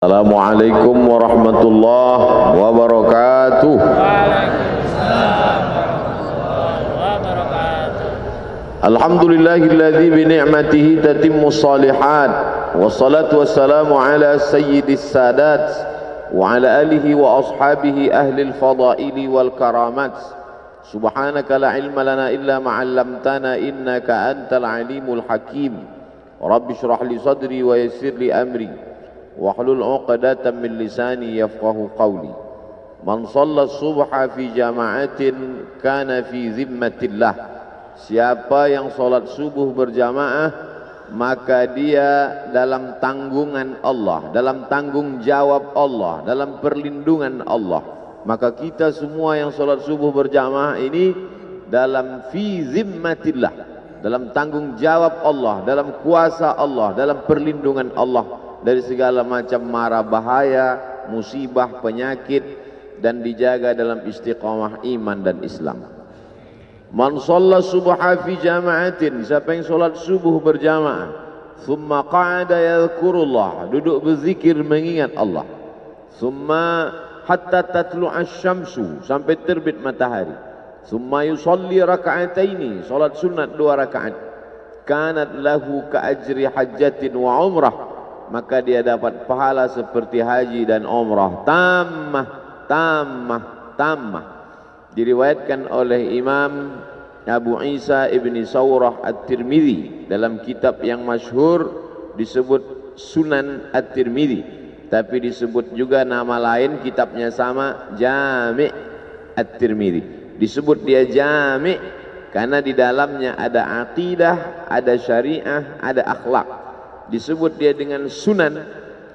Assalamualaikum warahmatullahi wabarakatuh. Alhamdulillahilladzi bi ni'matihi tatimmu shalihat. Wassalatu wassalamu ala sayyidis sadat wa ala alihi wa ashabihi ahlil fadaili wal karamat. Subhanaka la ilma lana illa ma 'allamtana innaka antal alimul hakim. Rabbi shrah li sadri wa yassir li amri wahlul 'uqdatam min lisani yafqahu qawli. Man shalla subha fi jama'atin kana fi zimmatillah. Siapa yang salat subuh berjamaah maka dia dalam tanggungan Allah, dalam tanggung jawab Allah, dalam perlindungan Allah. Maka kita semua yang salat subuh berjamaah ini dalam fi zimmatillah, dalam tanggung jawab Allah, dalam kuasa Allah, dalam perlindungan Allah dari segala macam mara bahaya, musibah, penyakit, dan dijaga dalam istiqamah iman dan Islam. Man shalla subha fi jama'atin, siapa yang salat subuh berjamaah, thumma qa'ada yadhkurullah, duduk berzikir mengingat Allah, thumma hatta tatlu'a syamsu, sampai terbit matahari, thumma yusalli raka'ataini, salat sunat 2 rakaat, kanat lahu ka ajri hajjatin wa umrah, maka dia dapat pahala seperti haji dan umrah tammah. Diriwayatkan oleh Imam Abu Isa ibni Sawrah At-Tirmidzi dalam kitab yang masyhur disebut Sunan At-Tirmidzi, tapi disebut juga nama lain kitabnya sama, Jami' At-Tirmidzi. Disebut dia Jami' karena di dalamnya ada aqidah, ada syariah, ada akhlak. Disebut dia dengan sunan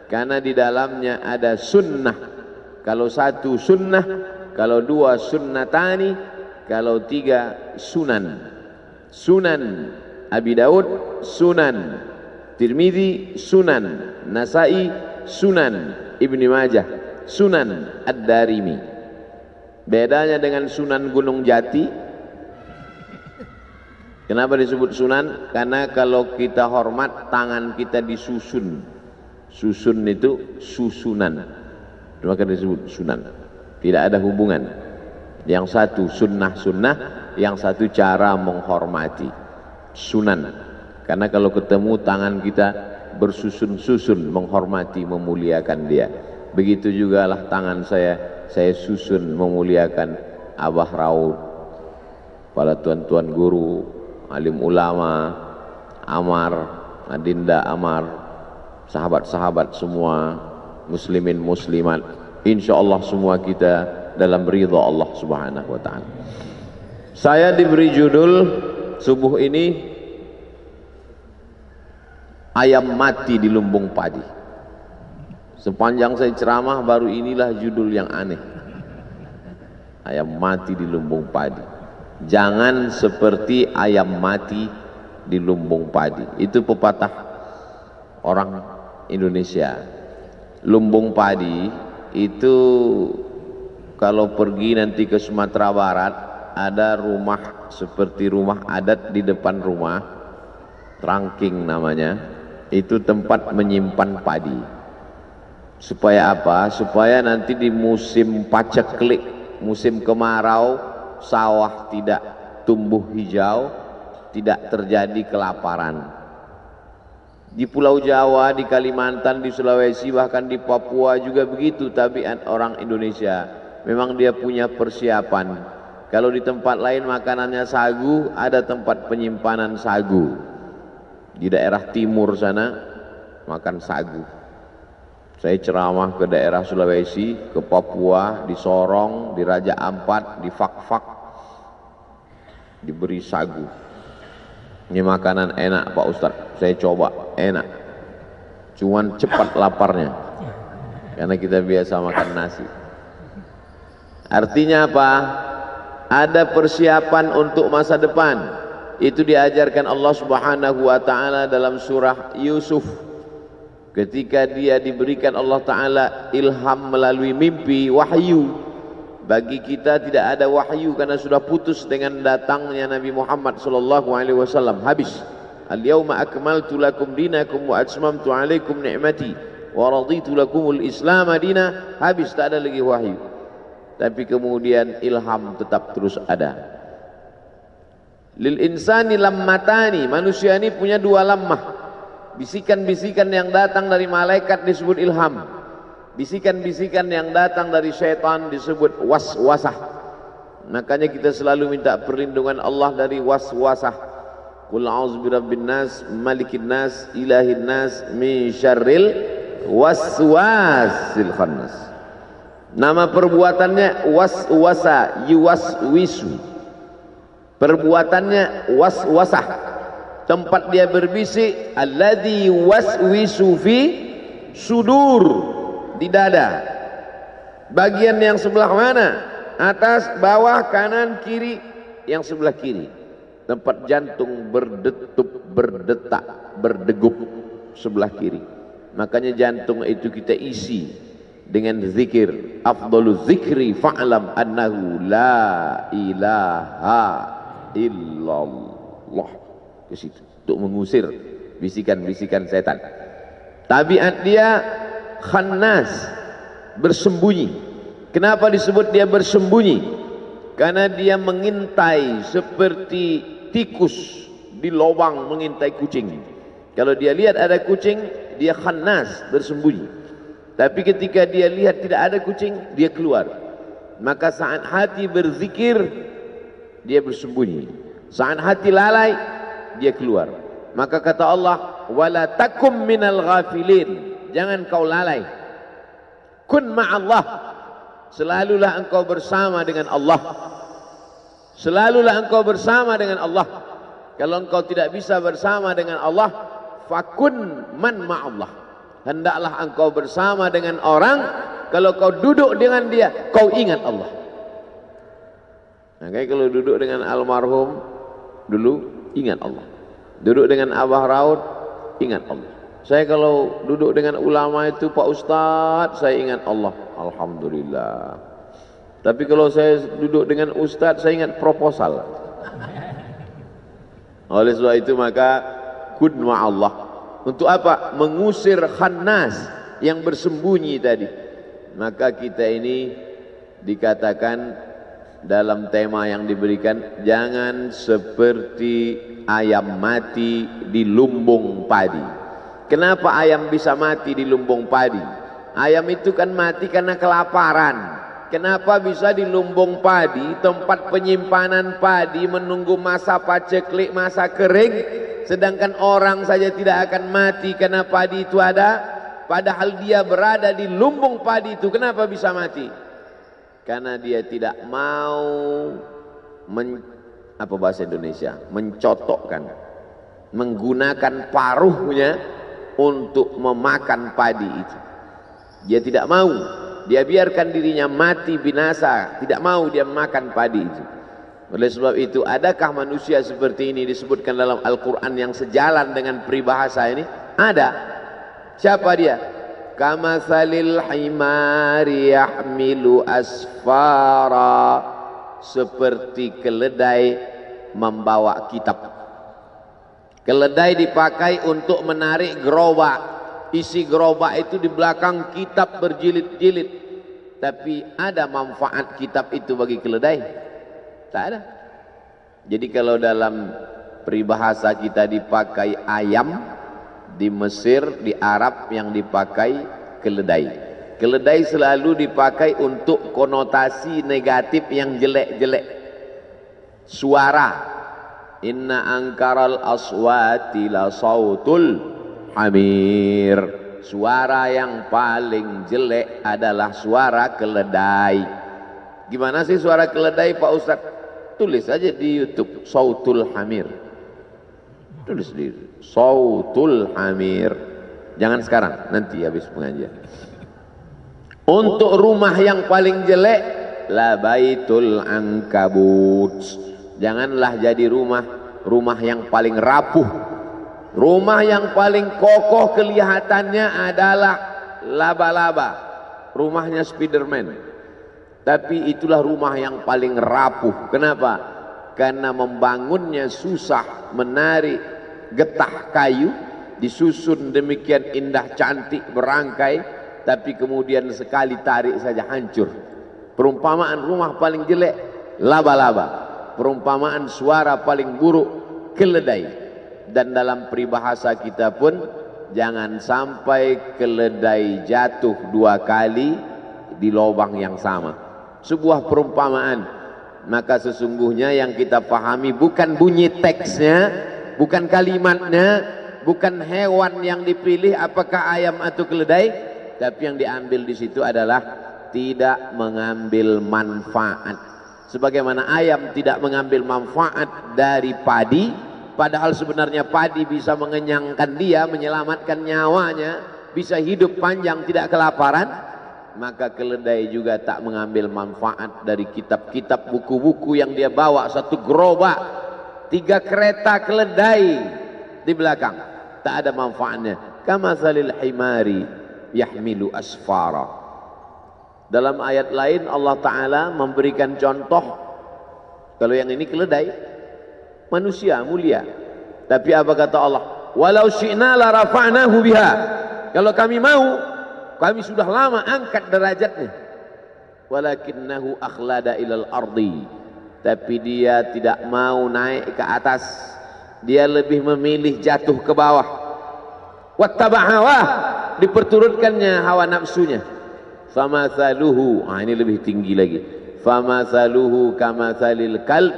karena di dalamnya ada sunnah. Kalau satu sunnah, kalau dua sunnatani, kalau tiga sunan. Sunan Abi Daud, Sunan Tirmidzi, Sunan Nasai, Sunan Ibnu Majah, Sunan Ad-Darimi. Bedanya dengan Sunan Gunung Jati, kenapa disebut sunan? Karena kalau kita hormat, tangan kita disusun. Susun itu susunan, maka disebut sunan. Tidak ada hubungan. Yang satu sunnah, yang satu cara menghormati, sunan. Karena kalau ketemu tangan kita bersusun-susun, menghormati, memuliakan dia. Begitu juga lah tangan saya susun memuliakan Abah Raud, para tuan-tuan guru, alim ulama, Amar, Adinda Amar, sahabat-sahabat semua, muslimin muslimat, insyaallah semua kita dalam ridha Allah Subhanahu wa taala. Saya diberi judul subuh ini, ayam mati di lumbung padi. Sepanjang saya ceramah baru inilah judul yang aneh. Ayam mati di lumbung padi. Jangan seperti ayam mati di lumbung padi. Itu pepatah orang Indonesia. Lumbung padi itu kalau pergi nanti ke Sumatera Barat, ada rumah seperti rumah adat di depan rumah, rangking namanya, itu tempat menyimpan padi. Supaya apa? Supaya nanti di musim paceklik, musim kemarau, sawah tidak tumbuh hijau, tidak terjadi kelaparan. Di Pulau Jawa, di Kalimantan, di Sulawesi, bahkan di Papua juga begitu tabiat orang Indonesia. Memang dia punya persiapan. Kalau di tempat lain makanannya sagu, ada tempat penyimpanan sagu. Di daerah timur sana makan sagu. Saya ceramah ke daerah Sulawesi, ke Papua, di Sorong, di Raja Ampat, di Fak-Fak, diberi sagu. Ini makanan enak Pak Ustadz, saya coba, enak. Cuman cepat laparnya, karena kita biasa makan nasi. Artinya apa? Ada persiapan untuk masa depan. Itu diajarkan Allah Subhanahu wa taala dalam surah Yusuf. Ketika dia diberikan Allah taala ilham melalui mimpi, wahyu. Bagi kita tidak ada wahyu karena sudah putus dengan datangnya Nabi Muhammad sallallahu alaihi wasallam. Habis. Al-yauma akmaltu lakum dinakum wa atmamtu alaikum ni'mati wa raditu lakumul Islam madina, habis, tak ada lagi wahyu. Tapi kemudian ilham tetap terus ada. Lil insani lammatani, manusia ini punya dua lammah. Bisikan-bisikan yang datang dari malaikat disebut ilham. Bisikan-bisikan yang datang dari syaitan disebut waswasah. Makanya kita selalu minta perlindungan Allah dari waswasah. Qul a'udzu birabbin nas, malikin nas, ilahin nas, min syarril waswasil khannas. Nama perbuatannya waswasa, yuwaswisu. Perbuatannya waswasah. Tempat dia berbisik, alladzi waswisu fi sudur, di dada. Bagian yang sebelah mana? Atas, bawah, kanan, kiri. Yang sebelah kiri, tempat jantung berdetup, berdetak, berdegup, sebelah kiri. Makanya jantung itu kita isi dengan zikir. Afdalu zikri fa'lam annahu la ilaha illallah. Ke situ untuk mengusir bisikan-bisikan setan. Tabiat dia khannas, bersembunyi. Kenapa disebut dia bersembunyi? Karena dia mengintai seperti tikus di lubang mengintai kucing. Kalau dia lihat ada kucing, dia khannas, bersembunyi. Tapi ketika dia lihat tidak ada kucing, dia keluar. Maka saat hati berzikir, dia bersembunyi. Saat hati lalai, dia keluar. Maka kata Allah, wala takum minal ghafilin, jangan kau lalai. Kun ma'allah, selalulah engkau bersama dengan Allah. Selalulah engkau bersama dengan Allah. Kalau engkau tidak bisa bersama dengan Allah, fakun man ma'allah, hendaklah engkau bersama dengan orang. Kalau kau duduk dengan dia, kau ingat Allah. Nah, kayak kalau duduk dengan almarhum dulu, ingat Allah. Duduk dengan Abah Raud, ingat Allah. Saya kalau duduk dengan ulama itu, Pak Ustadz, saya ingat Allah. Alhamdulillah. Tapi kalau saya duduk dengan Ustadz, saya ingat proposal. Oleh sebab itu maka kun ma'allah. Untuk apa? Mengusir khannas yang bersembunyi tadi. Maka kita ini dikatakan dalam tema yang diberikan, jangan seperti ayam mati di lumbung padi. Kenapa ayam bisa mati di lumbung padi? Ayam itu kan mati karena kelaparan. Kenapa bisa di lumbung padi, tempat penyimpanan padi, menunggu masa paceklik, masa kering, sedangkan orang saja tidak akan mati karena padi itu ada, padahal dia berada di lumbung padi itu. Kenapa bisa mati? Karena dia tidak mau apa bahasa Indonesia, mencotokkan, menggunakan paruhnya untuk memakan padi itu. Dia tidak mau, dia biarkan dirinya mati binasa, tidak mau dia makan padi itu. Oleh sebab itu, adakah manusia seperti ini disebutkan dalam Al-Quran yang sejalan dengan peribahasa ini? Ada. Siapa dia? Kamatsalil himari yahmilu asfara, seperti keledai membawa kitab. Keledai dipakai untuk menarik gerobak. Isi gerobak itu di belakang kitab berjilid-jilid. Tapi ada manfaat kitab itu bagi keledai? Tak ada. Jadi kalau dalam peribahasa kita dipakai ayam, di Mesir, di Arab yang dipakai keledai. Keledai selalu dipakai untuk konotasi negatif yang jelek-jelek. Suara. Inna angkaral aswati la sautul hamir. Suara yang paling jelek adalah suara keledai. Gimana sih suara keledai, Pak Ustaz? Tulis aja di YouTube, sautul hamir. Tulis di sautul hamir. Jangan sekarang, nanti habis pengajian. Untuk rumah yang paling jelek, la baitul ankabut. Janganlah jadi rumah yang paling rapuh. Rumah yang paling kokoh kelihatannya adalah laba-laba. Rumahnya Spiderman. Tapi itulah rumah yang paling rapuh. Kenapa? Karena membangunnya susah, menarik getah kayu, disusun demikian indah cantik berangkai, tapi kemudian sekali tarik saja hancur. Perumpamaan rumah paling jelek laba-laba, perumpamaan suara paling buruk keledai. Dan dalam peribahasa kita pun jangan sampai keledai jatuh 2 kali di lubang yang sama. Sebuah perumpamaan, maka sesungguhnya yang kita pahami bukan bunyi teksnya, bukan kalimatnya, bukan hewan yang dipilih apakah ayam atau keledai, tapi yang diambil di situ adalah tidak mengambil manfaat. Sebagaimana ayam tidak mengambil manfaat dari padi, padahal sebenarnya padi bisa mengenyangkan dia, menyelamatkan nyawanya, bisa hidup panjang tidak kelaparan, maka keledai juga tak mengambil manfaat dari kitab-kitab, buku-buku yang dia bawa. 1 gerobak 3 kereta keledai di belakang, tak ada manfaatnya. Kamatsalil himari yahmilu asfara. Dalam ayat lain Allah Ta'ala memberikan contoh, kalau yang ini keledai, manusia mulia, tapi apa kata Allah? Walau syi'na la rafa'nahu biha. Kalau kami mau, kami sudah lama angkat derajatnya. Walakinnahu akhlada ilal ardi. Tapi dia tidak mau naik ke atas, dia lebih memilih jatuh ke bawah. Wattaba'a, diperturutkannya hawa nafsunya. Famathaluhu, ini lebih tinggi lagi. Famathaluhu kamathalil kalb.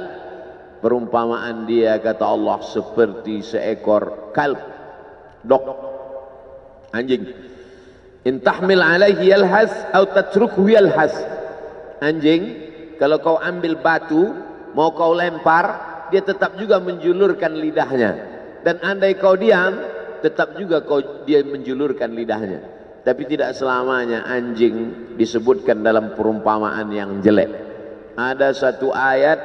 Perumpamaan dia kata Allah seperti seekor kalb, dog, anjing. In tahmil alaihi yalhas atau tatrukhu yalhas. Anjing kalau kau ambil batu mau kau lempar, dia tetap juga menjulurkan lidahnya, dan andai kau diam tetap juga dia menjulurkan lidahnya. Tapi tidak selamanya anjing disebutkan dalam perumpamaan yang jelek. Ada satu ayat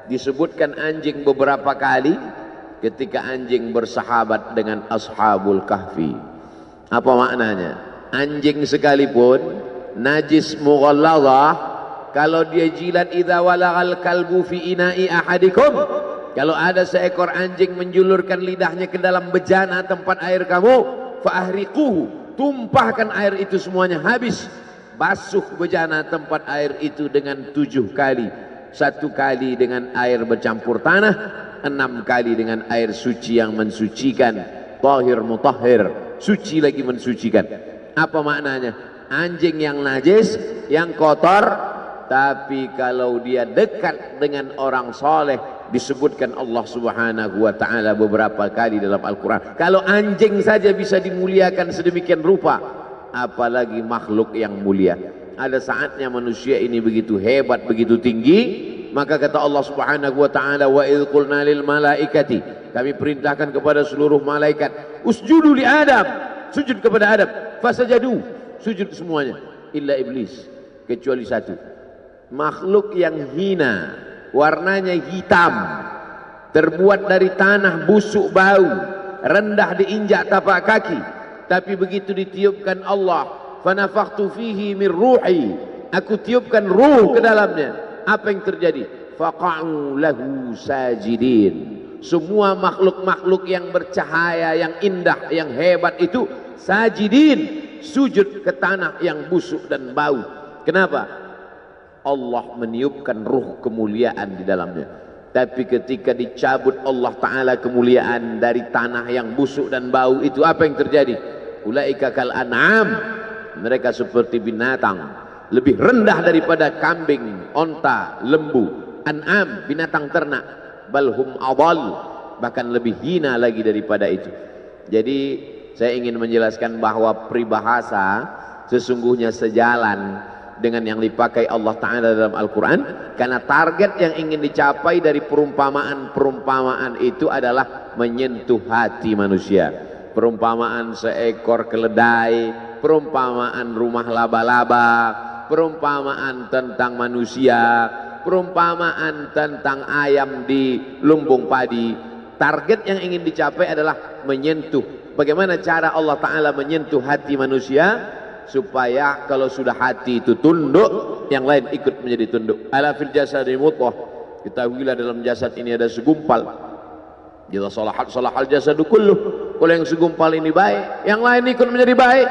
disebutkan anjing beberapa kali ketika anjing bersahabat dengan ashabul kahfi. Apa maknanya? Anjing sekalipun najis mughalladhah, kalau dia jilat idza walagal kalbu fi ina'i ahadikum, kalau ada seekor anjing menjulurkan lidahnya ke dalam bejana tempat air kamu, fa ahriquhu, tumpahkan air itu semuanya habis. Basuh bejana tempat air itu dengan 7 kali. 1 kali dengan air bercampur tanah, 6 kali dengan air suci yang mensucikan. Tahir mutahhir, suci lagi mensucikan. Apa maknanya? Anjing yang najis, yang kotor, tapi kalau dia dekat dengan orang soleh, disebutkan Allah Subhanahu wa ta'ala beberapa kali dalam Al-Quran. Kalau anjing saja bisa dimuliakan sedemikian rupa, apalagi makhluk yang mulia. Ada saatnya manusia ini begitu hebat, begitu tinggi, maka kata Allah Subhanahu wa ta'ala, wa idh qulna lil malaikati, kami perintahkan kepada seluruh malaikat, usjudu li Adam, sujud kepada Adam, fasajadu, sujud semuanya, illa iblis, kecuali satu, makhluk yang hina, warnanya hitam, terbuat dari tanah busuk bau, rendah diinjak tapak kaki, tapi begitu ditiupkan Allah, fanafakhtu fihi min ruhi, aku tiupkan ruh ke dalamnya, apa yang terjadi? Faqa'u lahu sajidin. Semua makhluk-makhluk yang bercahaya, yang indah, yang hebat itu sajidin, sujud ke tanah yang busuk dan bau. Kenapa? Allah meniupkan ruh kemuliaan di dalamnya. Tapi ketika dicabut Allah Ta'ala kemuliaan dari tanah yang busuk dan bau itu, apa yang terjadi? Ulaika kal an'am, mereka seperti binatang, lebih rendah daripada kambing, onta, lembu. An'am, binatang ternak. Balhum adal, bahkan lebih hina lagi daripada itu. Jadi saya ingin menjelaskan bahwa peribahasa sesungguhnya sejalan dengan yang dipakai Allah Ta'ala dalam Al-Quran, karena target yang ingin dicapai dari perumpamaan-perumpamaan itu adalah menyentuh hati manusia. Perumpamaan seekor keledai, perumpamaan rumah laba-laba, perumpamaan tentang manusia, perumpamaan tentang ayam di lumbung padi. Target yang ingin dicapai adalah menyentuh. Bagaimana cara Allah Ta'ala menyentuh hati manusia supaya kalau sudah hati itu tunduk, yang lain ikut menjadi tunduk. Ala fil jasadi mudghah, ketahuilah dalam jasad ini ada segumpal. Jika salahal jasadu kulluh, Kalau yang segumpal ini baik, yang lain ikut menjadi baik.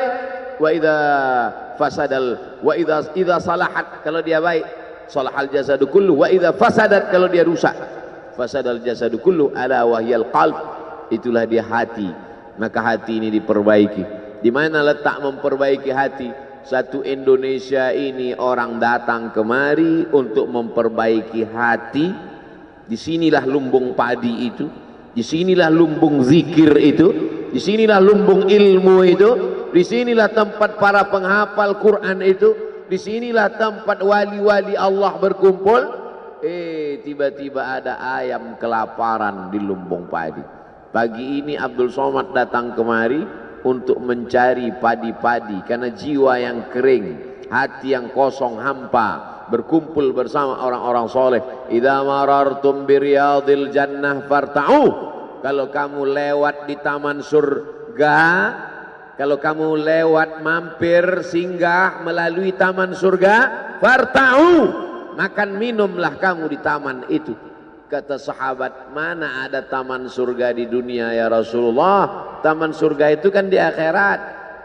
Wa idza fasadal wa idza salahat, kalau dia baik, salahal jasadu kullu. Wa idza fasadat, kalau dia rusak, fasadal jasadu kullu, ala wahyal qalb, itulah dia hati. Maka hati ini diperbaiki. Di mana letak memperbaiki hati? Satu Indonesia ini orang datang kemari untuk memperbaiki hati. Disinilah lumbung padi itu, disinilah lumbung zikir itu, disinilah lumbung ilmu itu, disinilah tempat para penghafal Quran itu, disinilah tempat wali-wali Allah berkumpul. Tiba-tiba ada ayam kelaparan di lumbung padi. Pagi ini Abdul Somad datang kemari untuk mencari padi-padi, karena jiwa yang kering, hati yang kosong hampa, berkumpul bersama orang-orang soleh. Idza marartum biriyadil jannah farta'u, kalau kamu lewat di taman surga, kalau kamu lewat mampir singgah melalui taman surga, farta'u, makan minumlah kamu di taman itu. Kata sahabat, mana ada taman surga di dunia ya Rasulullah? Taman surga itu kan di akhirat.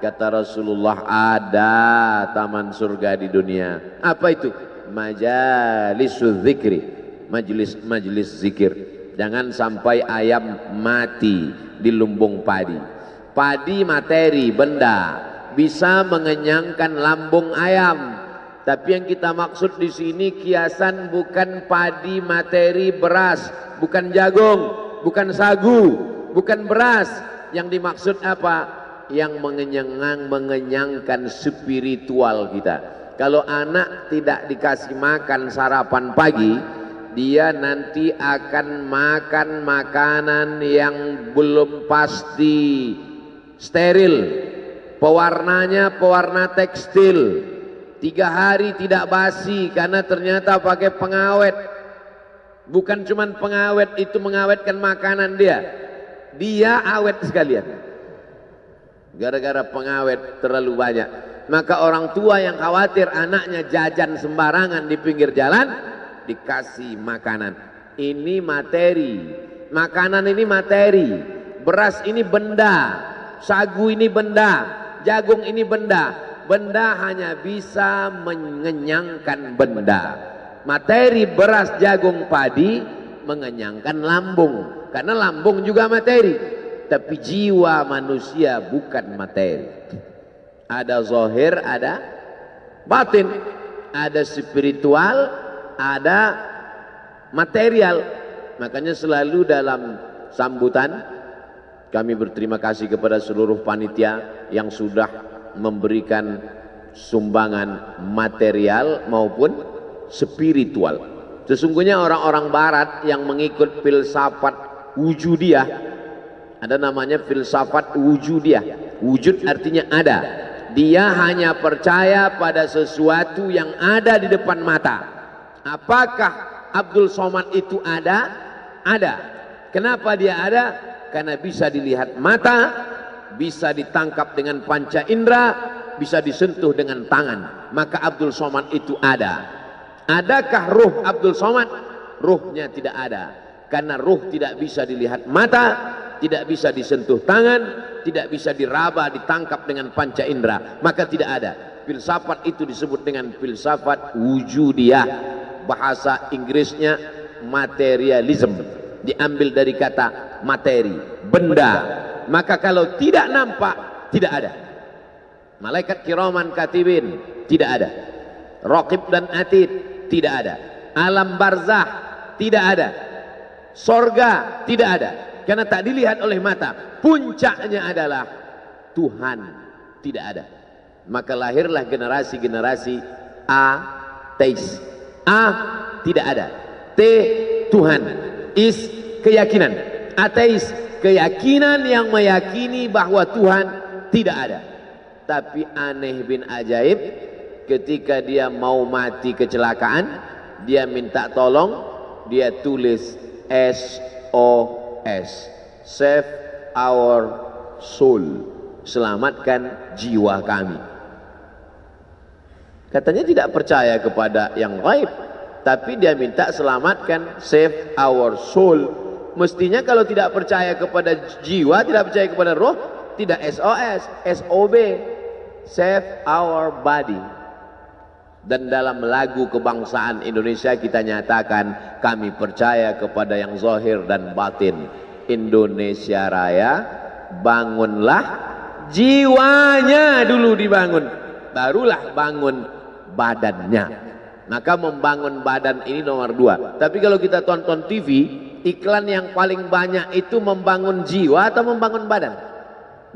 Kata Rasulullah, ada taman surga di dunia. Apa itu? Majalisul zikri, majelis zikir. Jangan sampai ayam mati di lumbung padi. Padi materi, benda, bisa mengenyangkan lambung ayam. Tapi yang kita maksud di sini kiasan bukan padi materi beras, bukan jagung, bukan sagu, bukan beras. Yang dimaksud apa? Yang mengenyangkan spiritual kita. Kalau anak tidak dikasih makan sarapan pagi, dia nanti akan makan makanan yang belum pasti, steril, pewarnanya pewarna tekstil. 3 hari tidak basi karena ternyata pakai pengawet. Bukan cuman pengawet itu mengawetkan makanan dia, dia awet sekalian. Gara-gara pengawet terlalu banyak. Maka orang tua yang khawatir anaknya jajan sembarangan di pinggir jalan, dikasih makanan. Ini materi, makanan ini materi, beras ini benda, sagu ini benda, jagung ini benda. Benda hanya bisa mengenyangkan benda. Materi beras, jagung, padi mengenyangkan lambung, karena lambung juga materi. Tapi jiwa manusia bukan materi. Ada zahir, ada batin, ada spiritual, ada material. Makanya selalu dalam sambutan kami berterima kasih kepada seluruh panitia yang sudah memberikan sumbangan material maupun spiritual. Sesungguhnya orang-orang barat yang mengikut filsafat wujudiyah, ada namanya filsafat wujudiyah. Wujud artinya ada. Dia hanya percaya pada sesuatu yang ada di depan mata. Apakah Abdul Somad itu ada? Ada. Kenapa dia ada? Karena bisa dilihat mata, bisa ditangkap dengan panca indera, bisa disentuh dengan tangan. Maka Abdul Somad itu ada. Adakah ruh Abdul Somad? Ruhnya tidak ada, karena ruh tidak bisa dilihat mata, tidak bisa disentuh tangan, tidak bisa diraba, ditangkap dengan panca indera. Maka tidak ada. Filsafat itu disebut dengan filsafat wujudiyah. Bahasa Inggrisnya materialism, diambil dari kata materi, benda. Maka kalau tidak nampak, tidak ada. Malaikat kiraman katibin, tidak ada. Raqib dan atid, tidak ada. Alam barzah, tidak ada. Sorga, tidak ada. Karena tak dilihat oleh mata. Puncaknya adalah Tuhan, tidak ada. Maka lahirlah generasi-generasi ateis. A, tidak ada. T, Tuhan. Is, keyakinan. Ateis, keyakinan yang meyakini bahwa Tuhan tidak ada. Tapi aneh bin ajaib, ketika dia mau mati kecelakaan, dia minta tolong, dia tulis SOS, save our soul, selamatkan jiwa kami. Katanya tidak percaya kepada yang gaib, tapi dia minta selamatkan, save our soul, Mestinya kalau tidak percaya kepada jiwa, tidak percaya kepada roh, tidak SOS, SOB, save our body. Dan dalam lagu kebangsaan Indonesia kita nyatakan kami percaya kepada yang zahir dan batin. Indonesia Raya, bangunlah jiwanya dulu dibangun, barulah bangun badannya. Maka membangun badan ini nomor 2. Tapi kalau kita tonton TV, iklan yang paling banyak itu membangun jiwa atau membangun badan?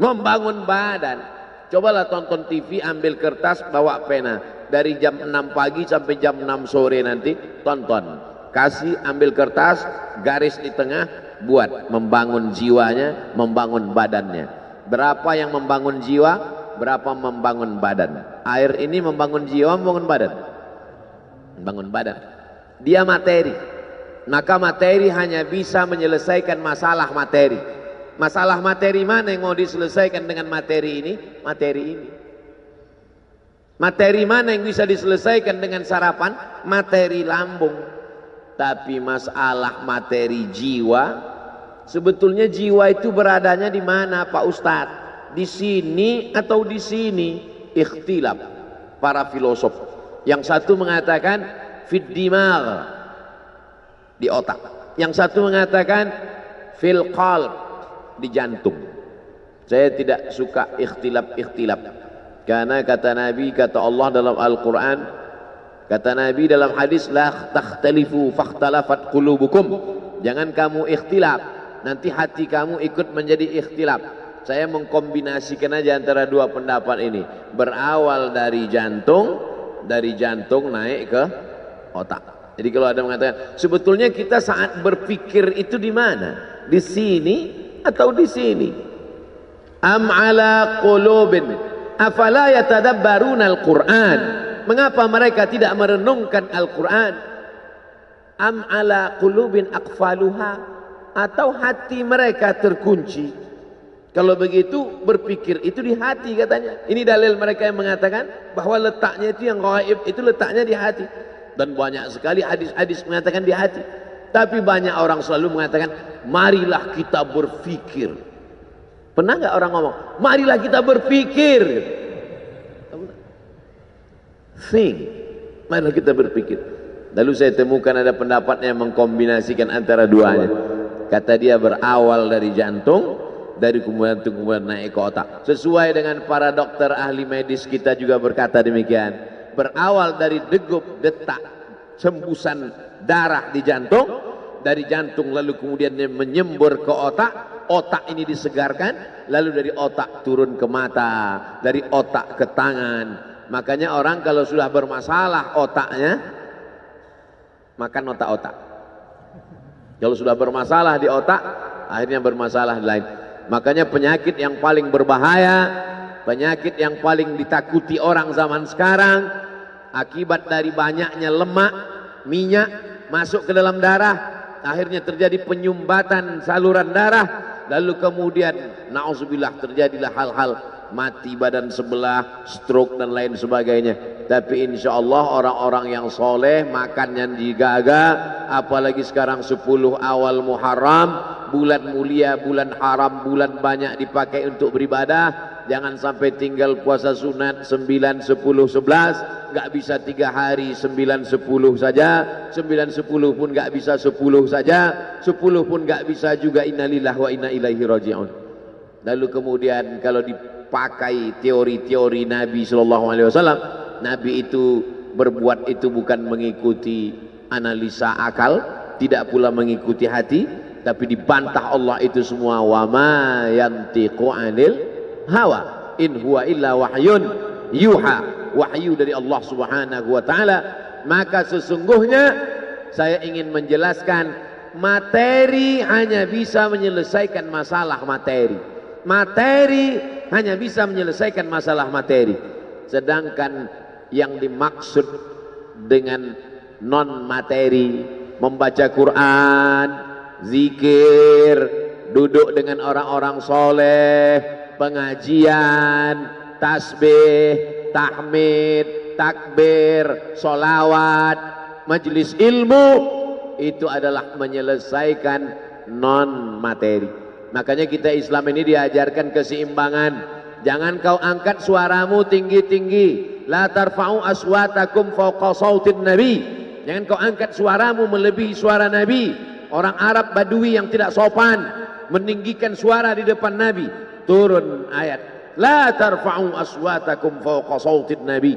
Membangun badan. Cobalah tonton TV, ambil kertas, bawa pena. Dari jam 6 pagi sampai jam 6 sore nanti, tonton. Kasih, ambil kertas, garis di tengah, buat. Membangun jiwanya, membangun badannya. Berapa yang membangun jiwa, berapa membangun badan. Air ini membangun jiwa, membangun badan. Membangun badan. Dia materi. Maka materi hanya bisa menyelesaikan masalah materi. Masalah materi mana yang mau diselesaikan dengan materi ini? Materi ini. Materi mana yang bisa diselesaikan dengan sarapan? Materi lambung. Tapi masalah materi jiwa, sebetulnya jiwa itu beradanya di mana Pak Ustadz? Di sini atau di sini? Ikhtilaf para filosof. Yang satu mengatakan fid dimagh, di otak. Yang satu mengatakan fil qalb, di jantung. Saya tidak suka ikhtilaf. Karena kata Nabi, kata Allah dalam Al-Quran, kata Nabi dalam hadis, la takhtalifu fakhtalafat qulubukum. Jangan kamu ikhtilaf, nanti hati kamu ikut menjadi ikhtilaf. Saya mengkombinasikan aja antara dua pendapat ini. Berawal dari jantung naik ke otak. Jadi kalau ada mengatakan, sebetulnya kita saat berpikir itu di mana? Di sini atau di sini? Am ala qulubin afala yatadabbaruna al-Qur'an? Mengapa mereka tidak merenungkan Al-Quran? Am ala qulubin aqfaluha? Atau hati mereka terkunci? Kalau begitu berpikir itu di hati katanya. Ini dalil mereka yang mengatakan bahwa letaknya itu yang gaib itu letaknya di hati. Dan banyak sekali hadis-hadis mengatakan di hati. Tapi banyak orang selalu mengatakan, marilah kita berpikir. Pernah nggak orang ngomong, marilah kita berpikir? Think, marilah kita berpikir. Lalu saya temukan ada pendapat yang mengkombinasikan antara duanya. Kata dia berawal dari jantung, dari kemudian naik ke otak. Sesuai dengan para dokter ahli medis kita juga berkata demikian. Berawal dari degup, detak, hembusan darah di jantung, dari jantung lalu kemudian dia menyembur ke otak, otak ini disegarkan, lalu dari otak turun ke mata, dari otak ke tangan. Makanya orang kalau sudah bermasalah otaknya, makan otak-otak. Kalau sudah bermasalah di otak, akhirnya bermasalah di lain. Makanya penyakit yang paling berbahaya, penyakit yang paling ditakuti orang zaman sekarang, akibat dari banyaknya lemak, minyak masuk ke dalam darah, akhirnya terjadi penyumbatan saluran darah, lalu kemudian na'udzubillah terjadilah hal-hal mati badan sebelah, stroke dan lain sebagainya. Tapi insya Allah orang-orang yang soleh makannya digaga, apalagi sekarang 10 awal Muharram, bulan mulia, bulan haram, bulan banyak dipakai untuk beribadah. Jangan sampai tinggal puasa sunat 9, 10, 11, nggak bisa 3 hari 9, 10 saja, 9, 10 pun nggak bisa 10 saja, 10 pun nggak bisa juga. Innalillahi wa inna ilaihi raji'un. Lalu kemudian kalau dipakai teori-teori Nabi Sallallahu Alaihi Wasallam, Nabi itu berbuat itu bukan mengikuti analisa akal, tidak pula mengikuti hati, tapi dibantah Allah itu semua. Wa ma yantiqu 'anil hawa in huwa illa wahyun yuha, wahyu dari Allah Subhanahu wa taala. Maka sesungguhnya saya ingin menjelaskan, materi hanya bisa menyelesaikan masalah materi. Materi hanya bisa menyelesaikan masalah materi. Sedangkan yang dimaksud dengan non materi, membaca Quran, zikir, duduk dengan orang-orang soleh, pengajian, tasbih, tahmid, takbir, solawat, majelis ilmu, itu adalah menyelesaikan non materi. Makanya kita Islam ini diajarkan keseimbangan. Jangan kau angkat suaramu tinggi-tinggi. La tarfa'u aswatakum fawqa sautin nabi. Jangan kau angkat suaramu melebihi suara Nabi. Orang Arab Badui yang tidak sopan meninggikan suara di depan Nabi. Turun ayat, la tarfa'u aswatakum fawqa sautin nabi.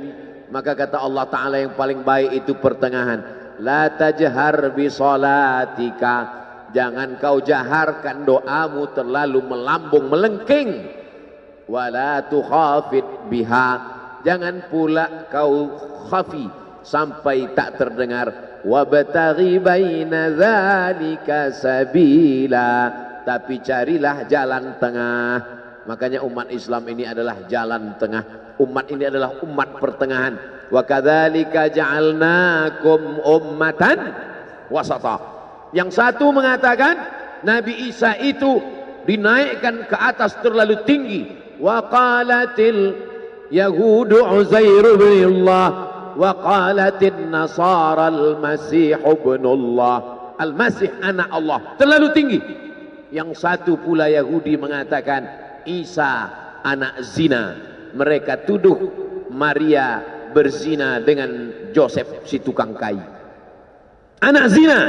Maka kata Allah Ta'ala yang paling baik itu pertengahan. La tajhar bi salatika. Jangan kau jaharkan doamu terlalu melambung melengking. Wala tukhafit biha. Jangan pula kau khafi sampai tak terdengar. Wabtaghi baina dzalika sabila. Tapi carilah jalan tengah. Makanya umat Islam ini adalah jalan tengah. Umat ini adalah umat pertengahan. Wa kadzalika ja'alnakum ummatan wasata. Yang satu mengatakan Nabi Isa itu dinaikkan ke atas terlalu tinggi. Wa qalatil yahudu Uzair bin Allah wa qalatin nasara al-masih ibnullah. Al-Masih anak Allah, terlalu tinggi. Yang satu pula Yahudi mengatakan Isa anak zina. Mereka tuduh Maria berzina dengan Joseph si tukang kayu. Anak zina,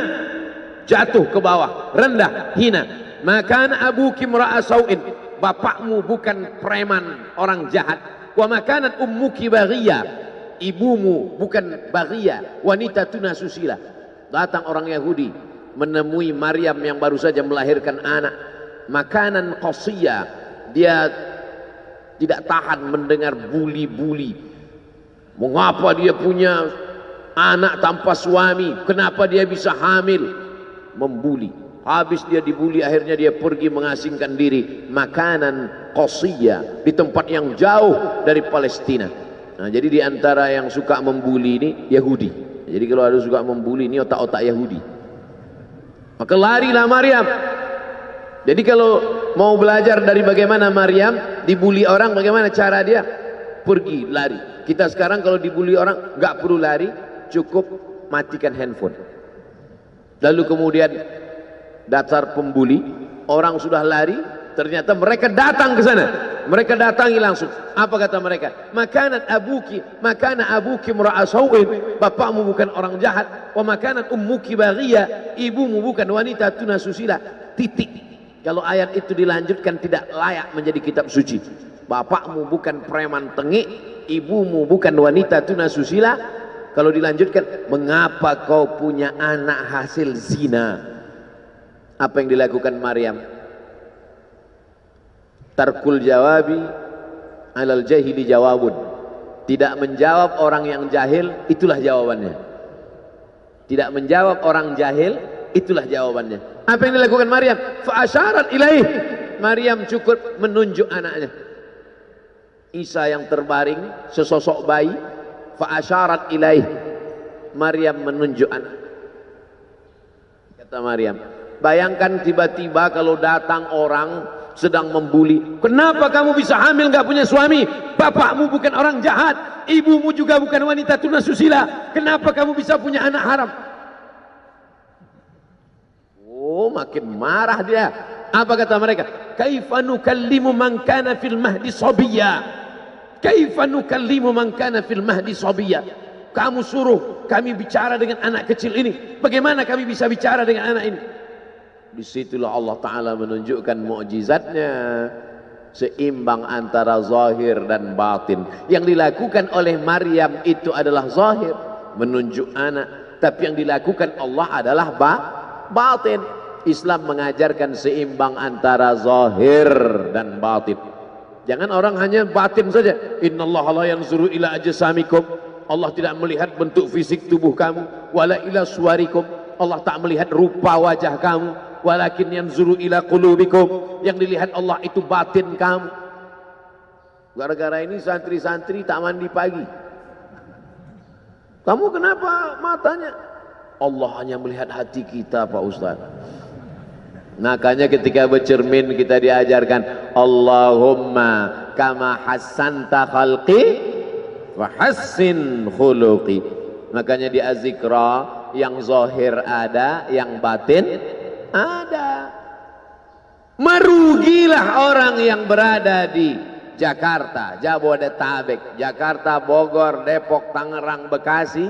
jatuh ke bawah, rendah, hina. Maka abuki imra'a sau'in. Bapakmu bukan preman, orang jahat. Wa makanat ummuki baghiyah. Ibumu bukan baghiyah, wanita tuna susila. Datang orang Yahudi menemui Maryam yang baru saja melahirkan anak. Makanan qasiyah. Dia tidak tahan mendengar buli-buli. Mengapa dia punya anak tanpa suami? Kenapa dia bisa hamil? Membuli. Habis dia dibuli, akhirnya dia pergi mengasingkan diri. Makanan qasiyah, di tempat yang jauh dari Palestina. Nah, jadi di antara yang suka membuli ini Yahudi. Jadi kalau ada suka membuli ini otak-otak Yahudi. Maka larilah Maryam. Jadi kalau mau belajar dari bagaimana Maryam dibuli orang, bagaimana cara dia, pergi lari. Kita sekarang kalau dibuli orang nggak perlu lari, cukup matikan handphone. Lalu kemudian dasar pembuli, orang sudah lari, ternyata mereka datang ke sana. Mereka datangi langsung. Apa kata mereka? Makanat abuki imra'a sau'in. Bapakmu bukan orang jahat. Wa makanat ummuki baghiyah. Ibumu bukan wanita tuna susila. Titik. Kalau ayat itu dilanjutkan tidak layak menjadi kitab suci. Bapakmu bukan preman tengik, ibumu bukan wanita tuna susila. Kalau dilanjutkan, mengapa kau punya anak hasil zina? Apa yang dilakukan Maryam? Tarkul jawabi alal jahili jawabun. Tidak menjawab orang yang jahil, itulah jawabannya. Tidak menjawab orang jahil, itulah jawabannya. Apa yang dilakukan Maryam? Fa'asyarat ilaih. Maryam cukup menunjuk anaknya. Isa yang terbaring, sesosok bayi. Fa'asyarat ilaih. Maryam menunjuk anak. Kata Maryam, bayangkan tiba-tiba kalau datang orang sedang membuli. Kenapa kamu bisa hamil gak punya suami? Bapakmu bukan orang jahat, ibumu juga bukan wanita tuna susila. Kenapa kamu bisa punya anak haram? Oh, makin marah dia. Apa kata mereka? Kaifa nukallimu man kana fil mahdi sabiyya? Kaifa nukallimu man kana fil mahdi sabiyya? Kamu suruh kami bicara dengan anak kecil ini. Bagaimana kami bisa bicara dengan anak ini? Disitulah Allah Ta'ala menunjukkan mukjizatnya, seimbang antara zahir dan batin. Yang dilakukan oleh Maryam itu adalah zahir, menunjuk anak. Tapi yang dilakukan Allah adalah batin. Islam mengajarkan seimbang antara zahir dan batin. Jangan orang hanya batin saja. Innallaha la yanzuru ila ajsamikum. Allah tidak melihat bentuk fisik tubuh kamu. Wala ila suwarikum. Allah tak melihat rupa wajah kamu. Walakin yanzuru ila qulubikum. Yang dilihat Allah itu batin kamu. Gara-gara ini santri-santri tak mandi pagi. Kamu kenapa matanya? Allah hanya melihat hati kita, Pak Ustaz. Makanya ketika bercermin kita diajarkan Allahumma kama hassanta khalqi wa hassin khuluqi. Makanya di azikra yang zahir ada, yang batin ada. Merugilah orang yang berada di Jakarta, Jabodetabek, Jakarta, Bogor, Depok, Tangerang, Bekasi.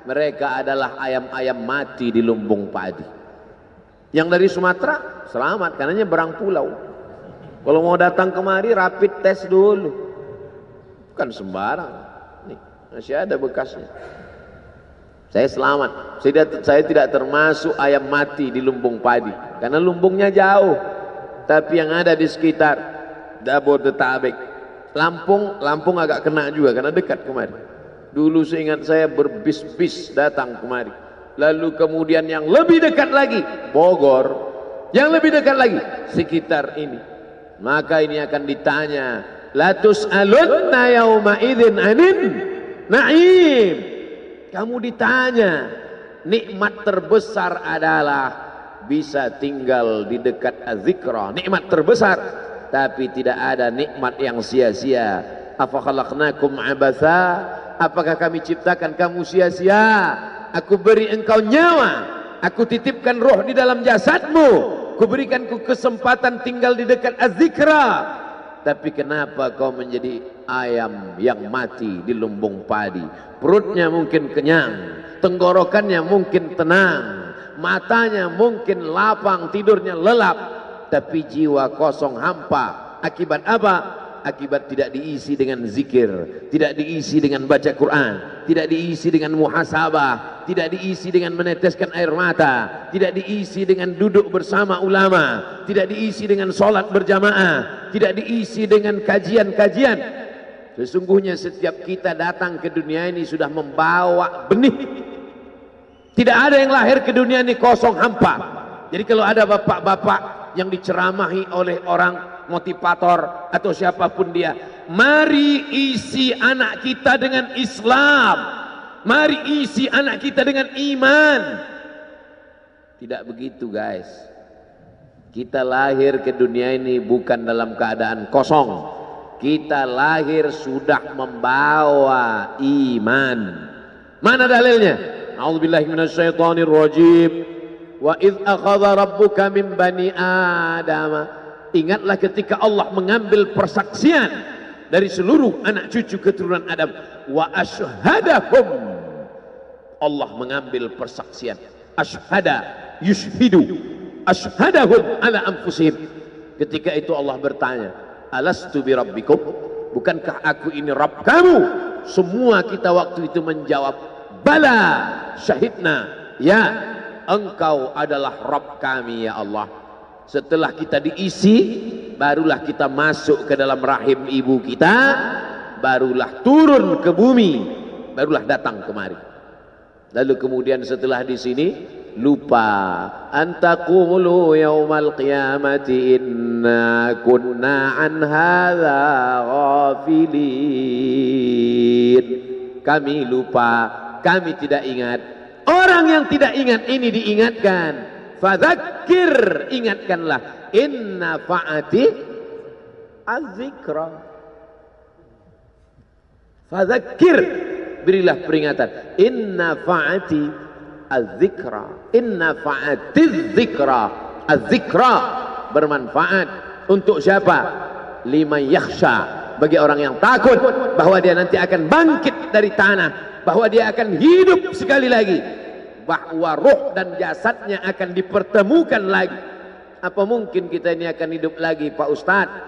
Mereka adalah ayam-ayam mati di lumbung padi. Yang dari Sumatera selamat karena nyebrang pulau. Kalau mau datang kemari rapid test dulu. Bukan sembarang. Nih, masih ada bekasnya. Saya selamat. Saya tidak termasuk ayam mati di lumbung padi karena lumbungnya jauh. Tapi yang ada di sekitar Jabodetabek, Lampung agak kena juga karena dekat kemari. Dulu seingat saya berbis-bis datang kemari. Lalu kemudian yang lebih dekat lagi Bogor, yang lebih dekat lagi sekitar ini. Maka ini akan ditanya, la tus'alunna yauma idzin anin na'im. Kamu ditanya, nikmat terbesar adalah bisa tinggal di dekat az-zikra, nikmat terbesar. Tapi tidak ada nikmat yang sia-sia. Afa khalaqnakum abatha, apakah kami ciptakan kamu sia-sia? Aku beri engkau nyawa, aku titipkan roh di dalam jasadmu, ku berikan ku kesempatan tinggal di dekat az-zikra. Tapi kenapa kau menjadi ayam yang mati di lumbung padi? Perutnya mungkin kenyang, tenggorokannya mungkin tenang, matanya mungkin lapang, tidurnya lelap, tapi jiwa kosong hampa. Akibat apa? Akibat tidak diisi dengan zikir, tidak diisi dengan baca Quran, tidak diisi dengan muhasabah, tidak diisi dengan meneteskan air mata, tidak diisi dengan duduk bersama ulama, tidak diisi dengan sholat berjamaah, tidak diisi dengan kajian-kajian. Sesungguhnya setiap kita datang ke dunia ini sudah membawa benih. Tidak ada yang lahir ke dunia ini kosong hampa. Jadi kalau ada bapak-bapak yang diceramahi oleh orang motivator atau siapapun dia, mari isi anak kita dengan Islam, mari isi anak kita dengan iman. Tidak begitu guys. Kita lahir ke dunia ini bukan dalam keadaan kosong. Kita lahir sudah membawa iman. Mana dalilnya? A'udzubillahi minasyaitonir rajim. Wa idz akhadha rabbuka min bani Adam. Ingatlah ketika Allah mengambil persaksian dari seluruh anak cucu keturunan Adam. Wa asyhadahum. Allah mengambil persaksian. Asyhada yushhidu. Asyhadahum ala anfusihim. Ketika itu Allah bertanya, alastu bi rabbikum? Bukankah aku ini Rabb kamu? Semua kita waktu itu menjawab, bala syahidna. Ya, engkau adalah Rabb kami ya Allah. Setelah kita diisi, barulah kita masuk ke dalam rahim ibu kita, barulah turun ke bumi, barulah datang kemari. Lalu kemudian setelah di sini lupa, antaqulu yaumal qiyamati inna kunna an hadza ghafilin. Kami lupa, kami tidak ingat. Orang yang tidak ingat ini diingatkan. Fadzakir, ingatkanlah. Inna fa'ati az-zikra. Fadzakir, berilah peringatan. Inna fa'ati az-zikra. Inna fa'ati az-zikra. Az-zikra bermanfaat untuk siapa? Liman yakhsha, bagi orang yang takut bahwa dia nanti akan bangkit dari tanah, bahwa dia akan hidup sekali lagi, bahwa roh dan jasadnya akan dipertemukan lagi. Apa mungkin kita ini akan hidup lagi Pak Ustadz?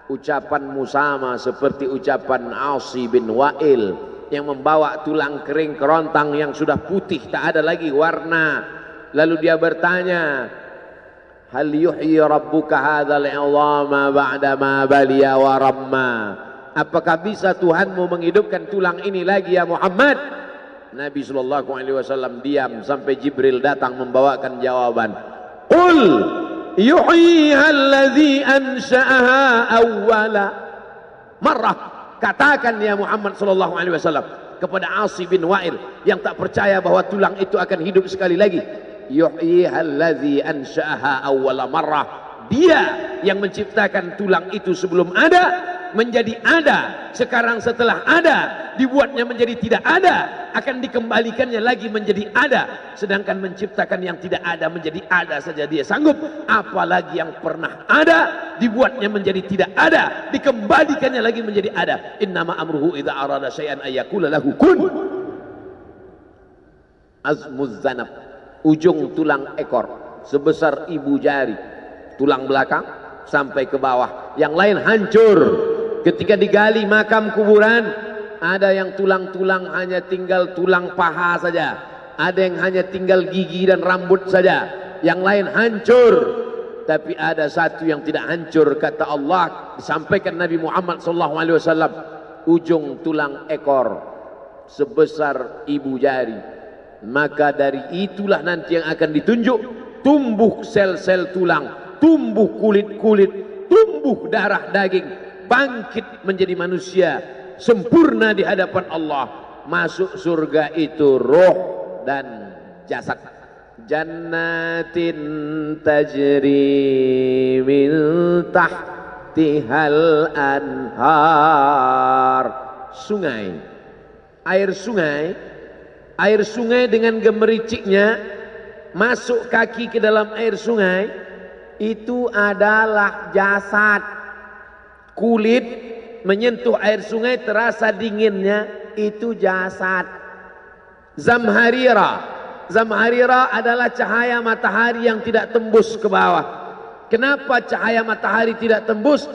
Ucapanmu sama seperti ucapan Asi bin Wa'il yang membawa tulang kering kerontang yang sudah putih, tak ada lagi warna. Lalu dia bertanya, hal yuhyi rabbuka hadzal 'idhama ba'da ma baliya wa ramma? Apakah bisa Tuhanmu menghidupkan tulang ini lagi ya Muhammad? Nabi sallallahu alaihi wasallam diam sampai Jibril datang membawakan jawaban. Qul yuhyiha allazi ansha'aha awwala marrah. Katakan ya Muhammad sallallahu alaihi wasallam kepada Asi bin Wa'il yang tak percaya bahwa tulang itu akan hidup sekali lagi. Yuhyiha allazi ansha'aha awwala marrah. Dia yang menciptakan tulang itu sebelum ada menjadi ada. Sekarang setelah ada dibuatnya menjadi tidak ada, akan dikembalikannya lagi menjadi ada. Sedangkan menciptakan yang tidak ada menjadi ada saja dia sanggup, apalagi yang pernah ada dibuatnya menjadi tidak ada, dikembalikannya lagi menjadi ada. Innama amruhu idza arada syai'an ayyaqula lahu kun. Azmuz zanab, ujung tulang ekor sebesar ibu jari, tulang belakang sampai ke bawah, yang lain hancur. Ketika digali makam kuburan, ada yang tulang-tulang hanya tinggal tulang paha saja, ada yang hanya tinggal gigi dan rambut saja, yang lain hancur. Tapi ada satu yang tidak hancur, kata Allah, disampaikan Nabi Muhammad SAW, ujung tulang ekor sebesar ibu jari. Maka dari itulah nanti yang akan ditunjuk, tumbuh sel-sel tulang, tumbuh kulit-kulit, tumbuh darah daging, bangkit menjadi manusia sempurna di hadapan Allah. Masuk surga itu roh dan jasad. Jannatin tajri min tahtihal anhar. Sungai, air sungai dengan gemericiknya masuk kaki ke dalam air sungai, itu adalah jasad. Kulit menyentuh air sungai terasa dinginnya, itu jasad. Zamharira adalah cahaya matahari yang tidak tembus ke bawah. Kenapa cahaya matahari tidak tembus?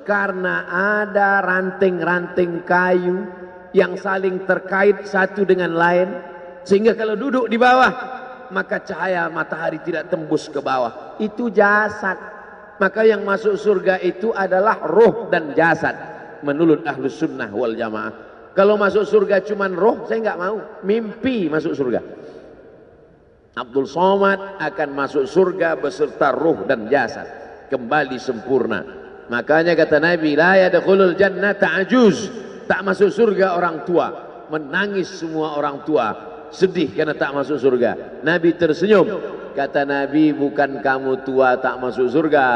Karena ada ranting-ranting kayu yang saling terkait satu dengan lain, sehingga kalau duduk di bawah maka cahaya matahari tidak tembus ke bawah. Itu jasad. Maka yang masuk surga itu adalah roh dan jasad menurut Ahlus Sunnah wal Jamaah. Kalau masuk surga cuman roh, saya nggak mau. Mimpi masuk surga. Abdul Somad akan masuk surga beserta roh dan jasad, kembali sempurna. Makanya kata Nabi, la yadkhulul jannata ajuz, tak masuk surga orang tua. Menangis semua orang tua, sedih karena tak masuk surga. Nabi tersenyum, kata Nabi, bukan kamu tua tak masuk surga,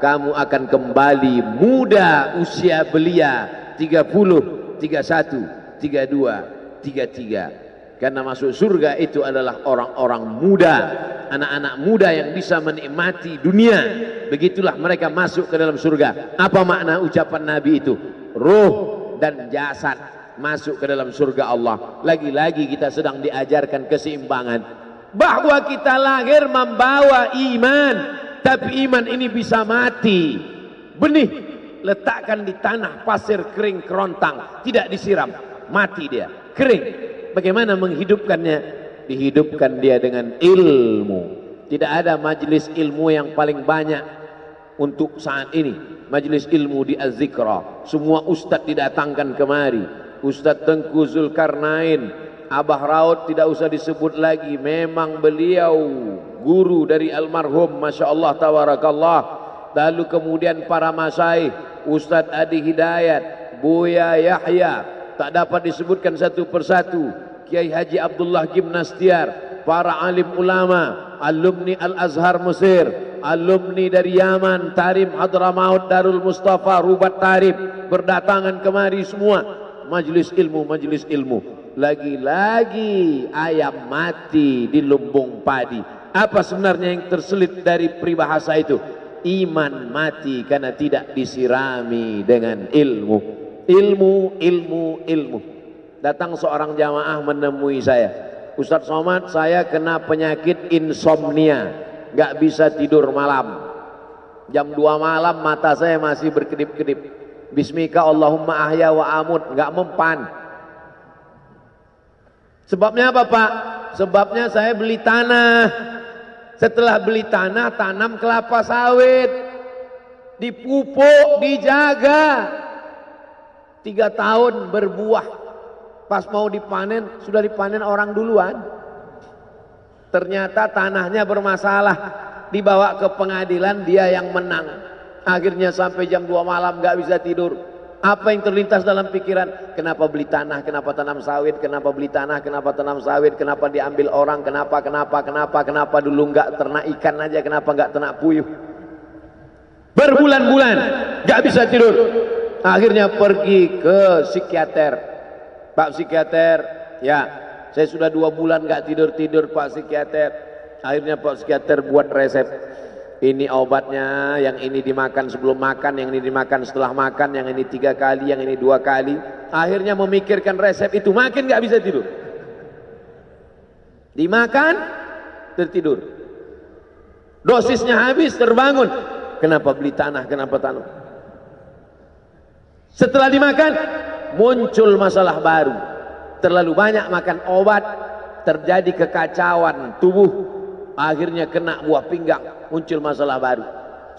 kamu akan kembali muda usia belia, 30, 31, 32, 33. Karena masuk surga itu adalah orang-orang muda, anak-anak muda yang bisa menikmati dunia. Begitulah mereka masuk ke dalam surga. Apa makna ucapan Nabi itu? Ruh dan jasad masuk ke dalam surga Allah. Lagi-lagi kita sedang diajarkan keseimbangan, bahwa kita lahir membawa iman, tapi iman ini bisa mati. Benih letakkan di tanah pasir kering kerontang, tidak disiram, mati dia, kering. Bagaimana menghidupkannya? Dihidupkan dia dengan ilmu. Tidak ada majelis ilmu yang paling banyak untuk saat ini. Majelis ilmu di Az-Zikra, semua ustadz didatangkan kemari. Ustadz Tengku Zulkarnain, Abah Raud tidak usah disebut lagi, memang beliau guru dari almarhum, Masya Allah Tabarakallah. Lalu kemudian para masyaikh, Ustadz Adi Hidayat, Buya Yahya, tak dapat disebutkan satu persatu, Kiai Haji Abdullah Gimnastiar, para alim ulama, alumni Al-Azhar Mesir, alumni dari Yaman, Tarim Hadramaut, Darul Mustafa, Rubat Tarib, berdatangan kemari semua. Majelis ilmu, majelis ilmu. Lagi-lagi ayam mati di lumbung padi. Apa sebenarnya yang terselit dari peribahasa itu? Iman mati karena tidak disirami dengan ilmu. Ilmu. Datang seorang jamaah menemui saya, Ustadz Somad, saya kena penyakit insomnia, gak bisa tidur malam. Jam 2 malam mata saya masih berkedip-kedip. Bismika Allahumma ahya wa amut, gak mempan. Sebabnya apa Pak? Sebabnya saya beli tanah. Setelah beli tanah, tanam kelapa sawit, dipupuk, dijaga. 3 tahun berbuah, pas mau dipanen sudah dipanen orang duluan. Ternyata tanahnya bermasalah, dibawa ke pengadilan, dia yang menang. Akhirnya sampai jam 2 malam gak bisa tidur. Apa yang terlintas dalam pikiran? Kenapa beli tanah, kenapa tanam sawit, kenapa beli tanah, kenapa tanam sawit, kenapa diambil orang, kenapa dulu gak ternak ikan aja, kenapa gak ternak puyuh. Berbulan-bulan gak bisa tidur. Akhirnya pergi ke psikiater. Pak psikiater, ya saya sudah 2 bulan nggak tidur Pak psikiater. Akhirnya Pak psikiater buat resep. Ini obatnya, yang ini dimakan sebelum makan, yang ini dimakan setelah makan, yang ini 3 kali, yang ini 2 kali. Akhirnya memikirkan resep itu, makin nggak bisa tidur. Dimakan, tertidur. Dosisnya habis, terbangun. Kenapa beli tanah, kenapa tanam? Setelah dimakan, muncul masalah baru. Terlalu banyak makan obat, terjadi kekacauan tubuh. Akhirnya kena buah pinggang, muncul masalah baru.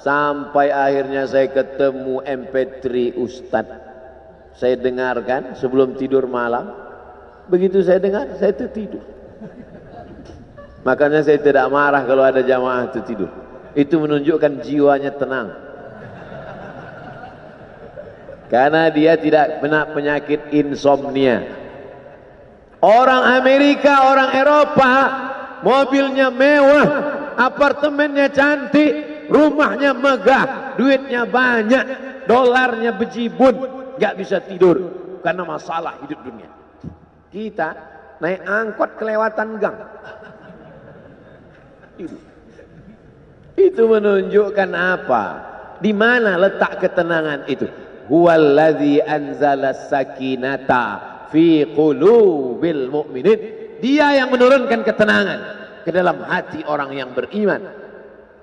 Sampai akhirnya saya ketemu MP3 Ustadz. Saya dengarkan sebelum tidur malam. Begitu saya dengar, saya tertidur. Makanya saya tidak marah kalau ada jamaah tertidur. Itu menunjukkan jiwanya tenang. Karena dia tidak kena penyakit insomnia. Orang Amerika, orang Eropa, mobilnya mewah, apartemennya cantik, rumahnya megah, duitnya banyak, dolarnya bejibun, gak bisa tidur karena masalah hidup dunia. Kita naik angkot kelewatan gang. Itu menunjukkan apa? Di mana letak ketenangan itu? Huwallazi anzala sakinata fi qulubil mu'minin. Dia yang menurunkan ketenangan ke dalam hati orang yang beriman.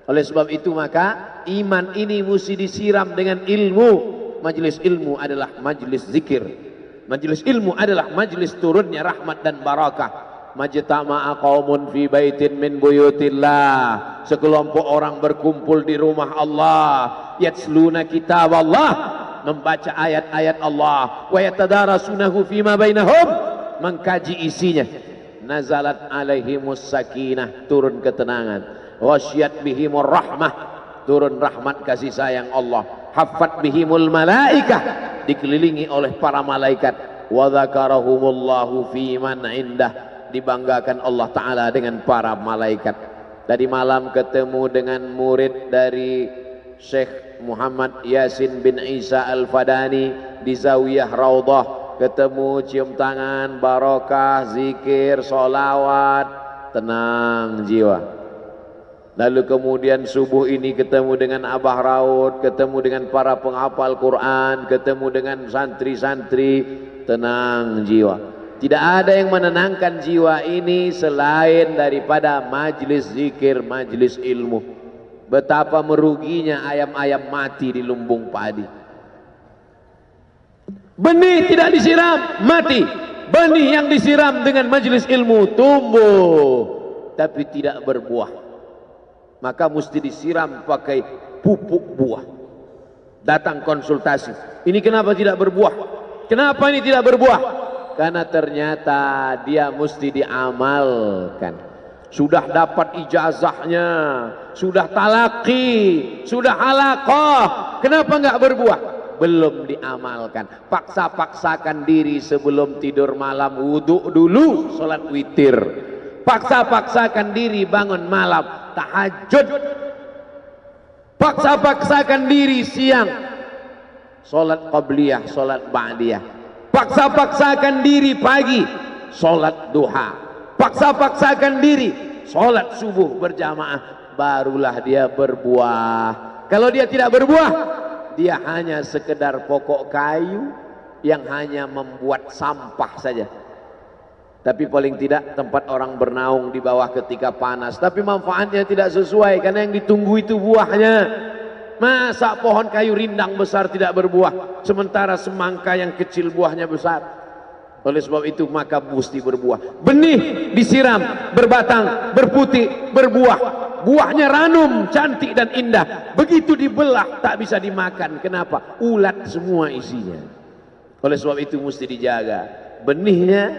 Oleh sebab itu maka iman ini mesti disiram dengan ilmu. Majelis ilmu adalah majelis zikir. Majelis ilmu adalah majelis turunnya rahmat dan barakah. Majtama'a qaumun fi baitin min buyutillah. Sekelompok orang berkumpul di rumah Allah, yatsluna kitab Allah, membaca ayat-ayat Allah, wa yatadarasunahu fima bainahum, mengkaji isinya. Nazalat alaihimus sakinah, turun ketenangan. Wasyat bihimur rahmah, turun rahmat kasih sayang Allah. Haffat bihimul malaikah, dikelilingi oleh para malaikat. Wa dzakarahumullahu fi man indah, dibanggakan Allah Ta'ala dengan para malaikat. Tadi malam ketemu dengan murid dari Syekh Muhammad Yasin bin Isa Al-Fadani di Zawiyah Raudhah. Ketemu, cium tangan, barokah, zikir, sholawat, tenang jiwa. Lalu kemudian subuh ini ketemu dengan Abah Raud, ketemu dengan para penghafal Quran, ketemu dengan santri-santri, tenang jiwa. Tidak ada yang menenangkan jiwa ini selain daripada majlis zikir, majlis ilmu. Betapa meruginya ayam-ayam mati di lumbung padi. Benih tidak disiram, mati. Benih yang disiram dengan majlis ilmu tumbuh, tapi tidak berbuah. Maka mesti disiram pakai pupuk buah. Datang konsultasi. Ini kenapa tidak berbuah? Kenapa ini tidak berbuah? Karena ternyata dia mesti diamalkan. Sudah dapat ijazahnya, sudah talaqi, sudah halaqah, kenapa enggak berbuah? Belum diamalkan. Paksa-paksakan diri sebelum tidur malam, wudhu dulu, sholat witir. Paksa-paksakan diri bangun malam, tahajud. Paksa-paksakan diri siang, sholat qabliyah, sholat ba'diyah. Paksa-paksakan diri pagi, sholat duha. Paksa-paksakan diri, sholat subuh berjamaah. Barulah dia berbuah. Kalau dia tidak berbuah, dia hanya sekedar pokok kayu yang hanya membuat sampah saja. Tapi paling tidak tempat orang bernaung di bawah ketika panas. Tapi manfaatnya tidak sesuai, karena yang ditunggu itu buahnya. Masa pohon kayu rindang besar tidak berbuah, sementara semangka yang kecil buahnya besar? Oleh sebab itu maka mesti berbuah. Benih disiram, berbatang, berputih, berbuah. Buahnya ranum, cantik dan indah. Begitu dibelah tak bisa dimakan. Kenapa? Ulat semua isinya. Oleh sebab itu mesti dijaga. Benihnya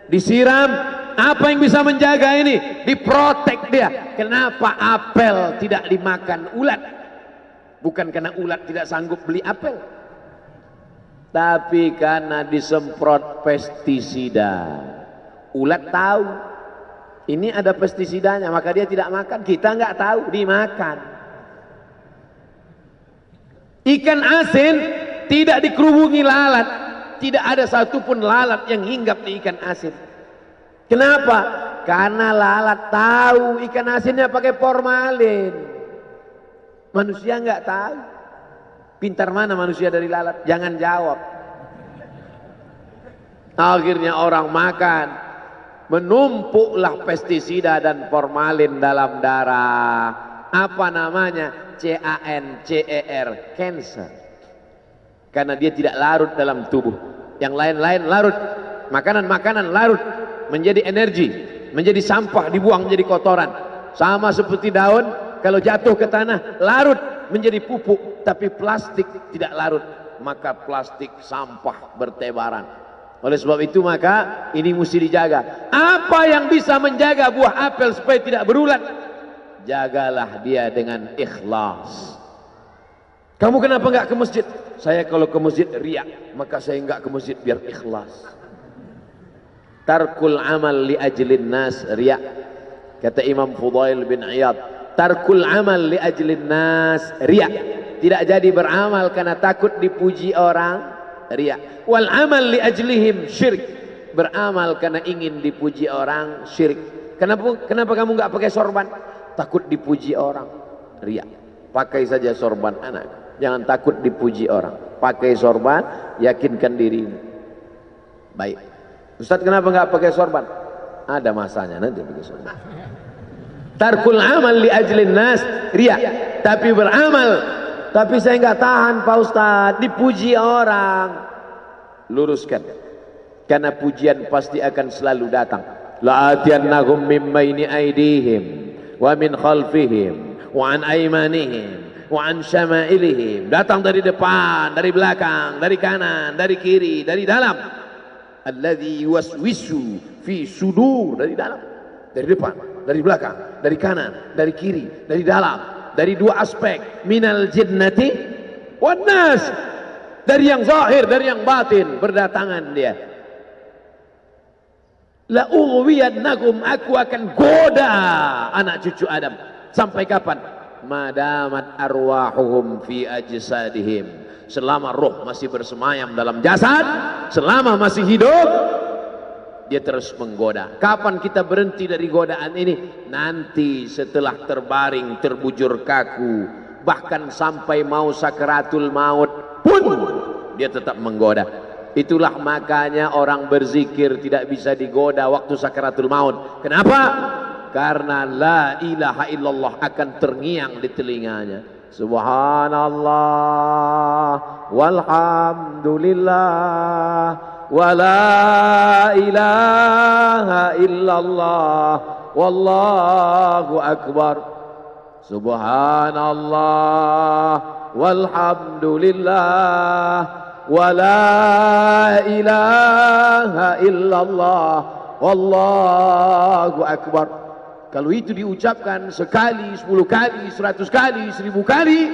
disiram. Apa yang bisa menjaga ini? Diprotek dia. Kenapa apel tidak dimakan ulat? Bukan karena ulat tidak sanggup beli apel, tapi karena disemprot pestisida. Ulat tahu ini ada pestisidanya, maka dia tidak makan. Kita nggak tahu, dimakan. Ikan asin tidak dikerubungi lalat, tidak ada satupun lalat yang hinggap di ikan asin. Kenapa? Karena lalat tahu ikan asinnya pakai formalin. Manusia nggak tahu. Pintar mana manusia dari lalat? Jangan jawab. Akhirnya orang makan, menumpuklah pestisida dan formalin dalam darah. Apa namanya? CANCER, cancer. Karena dia tidak larut dalam tubuh. Yang lain-lain larut. Makanan-makanan larut menjadi energi, menjadi sampah, dibuang menjadi kotoran. Sama seperti daun, kalau jatuh ke tanah larut menjadi pupuk. Tapi plastik tidak larut, maka plastik sampah bertebaran. Oleh sebab itu maka ini mesti dijaga. Apa yang bisa menjaga buah apel supaya tidak berulat? Jagalah dia dengan ikhlas. Kamu kenapa enggak ke masjid? Saya kalau ke masjid riak, maka saya enggak ke masjid biar ikhlas. Tarkul amal li ajlin nas riak. Kata Imam Fudail bin Iyad, tarkul amal li ajlin nas riak. Tidak jadi beramal karena takut dipuji orang, riak. Wal amal li ajlihim syirik. Beramal karena ingin dipuji orang, syirik. Kenapa kamu enggak pakai sorban? Takut dipuji orang, riak. Pakai saja sorban anak, jangan takut dipuji orang. Pakai sorban, yakinkan dirimu. Baik. Ustaz kenapa enggak pakai sorban? Ada masanya nanti pakai sorban. Tarkul amal li ajlin nas riya. Tapi beramal, tapi saya enggak tahan Pak Ustaz, dipuji orang. Luruskan. Karena pujian pasti akan selalu datang. La'atiyannahum min baini aydihim wa min khalfihim wa an aymanihim wa an syama'ilihim. Datang dari depan, dari belakang, dari kanan, dari kiri, dari dalam. Alladzi yuwaswisu fi sudur, dari dalam, dari depan, dari belakang, dari kanan, dari kiri, dari dalam, dari dua aspek, minal jinnati wan nas, dari yang zahir, dari yang batin, berdatangan dia. La ughwiyannahum, aku akan goda anak cucu Adam. Sampai kapan? Madamat arwahuhum fi ajsadihim. Selama roh masih bersemayam dalam jasad, selama masih hidup, dia terus menggoda. Kapan kita berhenti dari godaan ini? Nanti setelah terbaring, terbujur kaku, bahkan sampai mau sakaratul maut pun dia tetap menggoda. Itulah makanya orang berzikir tidak bisa digoda waktu sakaratul maut. Kenapa? Karena la ilaha illallah akan terngiang di telinganya. Subhanallah walhamdulillah wa la ilaha illallah wallahu akbar. Subhanallah walhamdulillah wa la ilaha illallah wallahu akbar. Kalau itu diucapkan sekali, 10 kali, 100 kali, 1000 kali,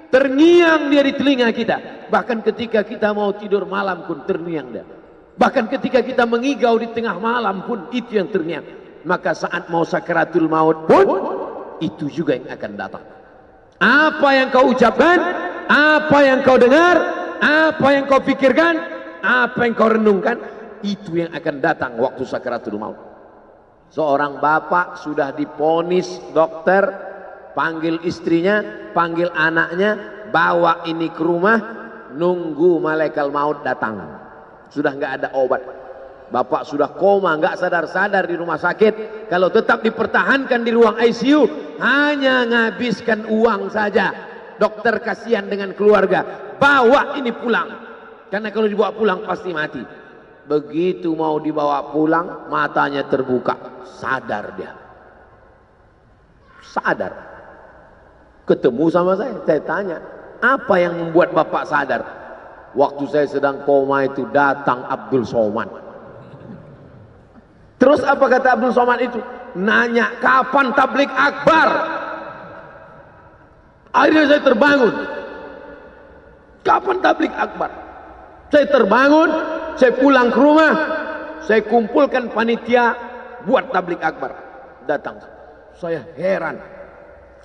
terngiang dia di telinga kita. Bahkan ketika kita mau tidur malam pun terngiang dia. Bahkan ketika kita mengigau di tengah malam pun itu yang terngiang. Maka saat mau sakaratul maut pun itu juga yang akan datang. Apa yang kau ucapkan, apa yang kau dengar, apa yang kau pikirkan, apa yang kau renungkan, itu yang akan datang waktu sakaratul maut. Seorang bapak sudah diponis dokter, panggil istrinya, panggil anaknya, bawa ini ke rumah, nunggu malaikat maut datang. Sudah nggak ada obat. Bapak sudah koma, nggak sadar-sadar di rumah sakit. Kalau tetap dipertahankan di ruang ICU, hanya ngabiskan uang saja. Dokter kasihan dengan keluarga, bawa ini pulang. Karena kalau dibawa pulang pasti mati. Begitu mau dibawa pulang, matanya terbuka, sadar dia. Sadar. Ketemu sama saya tanya, apa yang membuat bapak sadar? Waktu saya sedang koma itu datang Abdul Somad. Terus apa kata Abdul Somad itu? Nanya kapan tablik akbar. Akhirnya saya terbangun. Kapan tablik akbar? Saya terbangun, saya pulang ke rumah, saya kumpulkan panitia buat tablik akbar. Datang. Saya heran,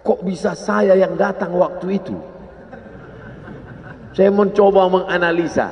kok bisa saya yang datang waktu itu? Saya mencoba menganalisa.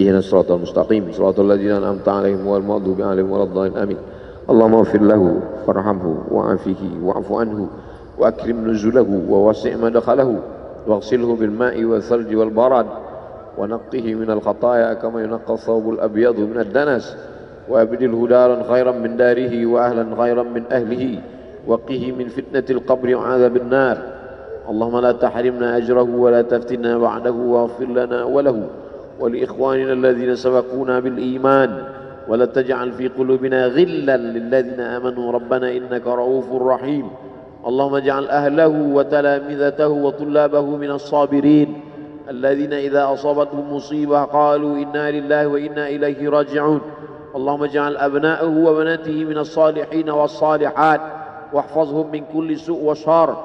اهدنا الصراط المستقيم صراط الذين أنعمت عليهم غير المغضوب عليهم ولا الضالين آمين. اللهم اغفر له وارحمه وعافه واعف عنه وأكرم نزله ووسع مدخله واغسله بالماء والثلج والبرد ونقه من الخطايا كما ينقى الثوب الأبيض من الدنس وأبدله دارا خيرا من داره وأهلا خيرا من أهله وقه من فتنة القبر وعذاب النار. اللهم لا تحرمنا أجره ولا تفتنا بعده واغفر لنا وله ولإخواننا الذين سبقونا بالإيمان ولا تجعل في قلوبنا غلا للذين آمنوا ربنا إنك رؤوف رحيم. اللهم اجعل أهله وتلامذته وطلابه من الصابرين الذين إذا أصابتهم مصيبة قالوا إنا لله وإنا إليه راجعون. اللهم اجعل أبناءه وبناته من الصالحين والصالحات واحفظهم من كل سوء وشر.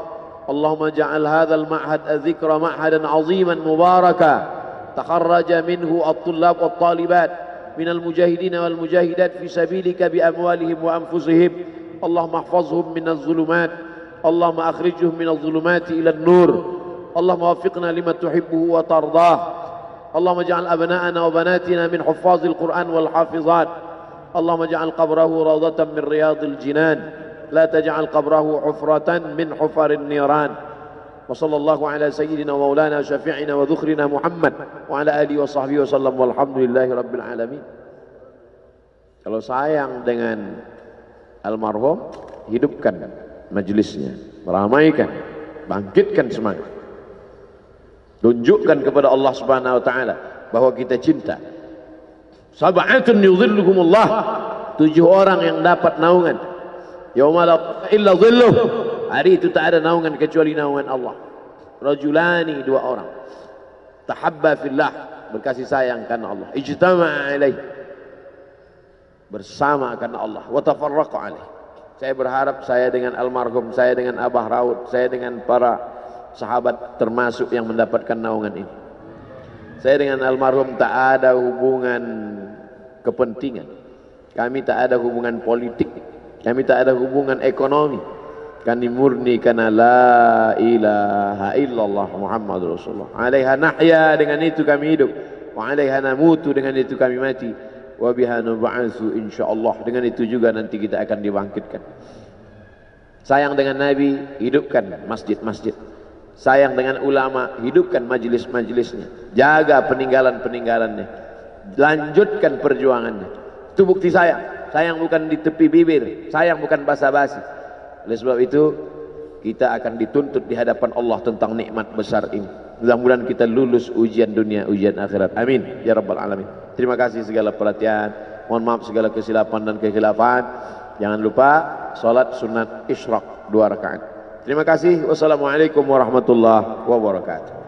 اللهم اجعل هذا المعهد الذكر معهدا عظيما مباركا تخرج منه الطلاب والطالبات من المجاهدين والمجاهدات في سبيلك بأموالهم وأنفسهم. اللهم احفظهم من الظلمات، اللهم أخرجهم من الظلمات إلى النور. اللهم وفقنا لما تحبه وترضاه. اللهم اجعل أبناءنا وبناتنا من حفاظ القرآن والحافظات. اللهم اجعل قبره روضة من رياض الجنان لا تجعل قبره حفرة من حفر النيران. وصلى الله على سيدنا ومولانا شفيعنا وذخرنا محمد وعلى آله وصحبه وسلم walhamdulillahi rabbil alamin. Kalau sayang dengan almarhum, hidupkan majelisnya, ramaikan, bangkitkan semangat, tunjukkan kepada Allah Subhanahu wa taala bahwa kita cinta. Sab'atun yudhilluhumullah, 7 orang yang dapat naungan yauma la illa dhilluh, hari itu tak ada naungan kecuali naungan Allah. Rajulani, 2 orang, tahabba fillah, berkasih sayang karena Allah, ijtama'a alaih, bersama karena Allah, wa tafarraqa alaih. Saya berharap saya dengan almarhum, saya dengan Abah Raud, saya dengan para sahabat termasuk yang mendapatkan naungan ini. Saya dengan almarhum tak ada hubungan kepentingan, kami tak ada hubungan politik, kami tak ada hubungan ekonomi. Kami murni karena la ilaha illallah Muhammad Rasulullah. Alaiha nahya, dengan itu kami hidup. Wa alaiha namutu, dengan itu kami mati. Wa biha nub'atsu insyaallah, dengan itu juga nanti kita akan dibangkitkan. Sayang dengan Nabi, hidupkan masjid-masjid. Sayang dengan ulama, hidupkan majelis-majelisnya. Jaga peninggalan-peninggalannya. Lanjutkan perjuangannya. Itu bukti sayang. Sayang bukan di tepi bibir, sayang bukan basa-basi. Oleh sebab itu kita akan dituntut di hadapan Allah tentang nikmat besar ini. Mudah-mudahan kita lulus ujian dunia, ujian akhirat. Amin ya rabbal alamin. Terima kasih segala perhatian. Mohon maaf segala kesilapan dan kekhilafan. Jangan lupa salat sunat isyraq 2 rakaat. Terima kasih. Wassalamualaikum warahmatullahi wabarakatuh.